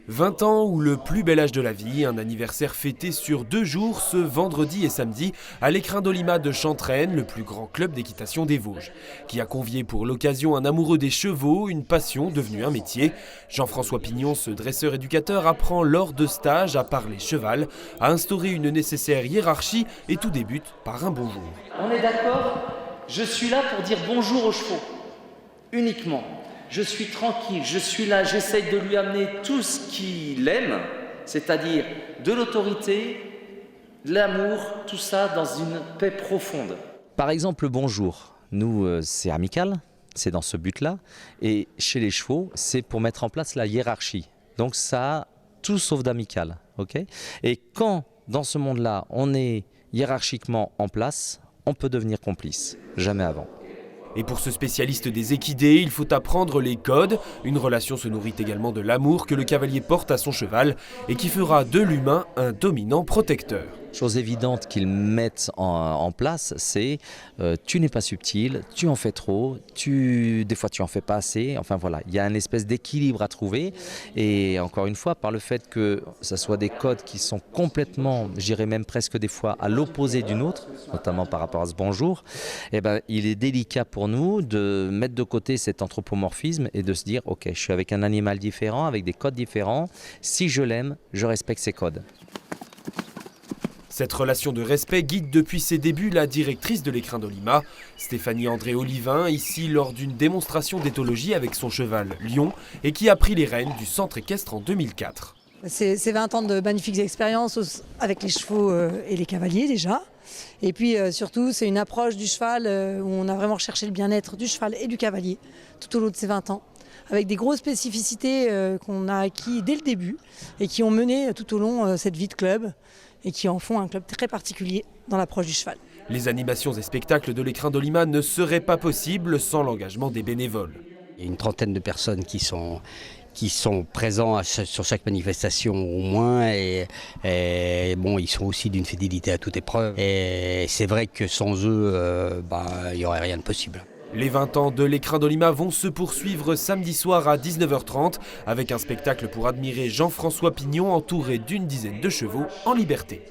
20 ans ou le plus bel âge de la vie, un anniversaire fêté sur 2 jours, ce vendredi et samedi, à l'Écrin d'Olima de Chantraine, le plus grand club d'équitation des Vosges, qui a convié pour l'occasion un amoureux des chevaux, une passion devenue un métier. Jean-François Pignon, ce dresseur-éducateur, apprend lors de stages à parler cheval, à instaurer une nécessaire hiérarchie et tout débute par un bonjour. On est d'accord? Je suis là pour dire bonjour aux chevaux, uniquement. Je suis tranquille, je suis là, j'essaye de lui amener tout ce qu'il aime, c'est-à-dire de l'autorité, de l'amour, tout ça dans une paix profonde. Par exemple, le bonjour, nous c'est amical, c'est dans ce but-là, et chez les chevaux, c'est pour mettre en place la hiérarchie. Donc ça a tout sauf d'amical, ok? Et quand dans ce monde-là, on est hiérarchiquement en place, on peut devenir complice, jamais avant. Et pour ce spécialiste des équidés, il faut apprendre les codes. Une relation se nourrit également de l'amour que le cavalier porte à son cheval et qui fera de l'humain un dominant protecteur. Chose évidente qu'ils mettent en place, c'est tu n'es pas subtil, tu en fais trop, des fois tu en fais pas assez. Enfin voilà, il y a une espèce d'équilibre à trouver. Et encore une fois, par le fait que ce soit des codes qui sont complètement, j'irais même presque des fois à l'opposé d'une autre, notamment par rapport à ce bonjour, eh ben, il est délicat pour nous de mettre de côté cet anthropomorphisme et de se dire ok, je suis avec un animal différent, avec des codes différents. Si je l'aime, je respecte ses codes. Cette relation de respect guide depuis ses débuts la directrice de l'Écrin d'Olima, Stéphanie André Olivin, ici lors d'une démonstration d'éthologie avec son cheval Lion et qui a pris les rênes du centre équestre en 2004. C'est 20 ans de magnifiques expériences avec les chevaux et les cavaliers déjà. Et puis surtout, c'est une approche du cheval où on a vraiment recherché le bien-être du cheval et du cavalier tout au long de ces 20 ans. Avec des grosses spécificités qu'on a acquis dès le début et qui ont mené tout au long cette vie de club et qui en font un club très particulier dans l'approche du cheval. Les animations et spectacles de l'Écrin d'Olima ne seraient pas possibles sans l'engagement des bénévoles. Il y a une trentaine de personnes qui sont présents sur chaque manifestation au moins et bon, ils sont aussi d'une fidélité à toute épreuve. Et c'est vrai que sans eux, il n'y aurait rien de possible. Les 20 ans de l'Écrin d'Olima vont se poursuivre samedi soir à 19h30 avec un spectacle pour admirer Jean-François Pignon entouré d'une dizaine de chevaux en liberté.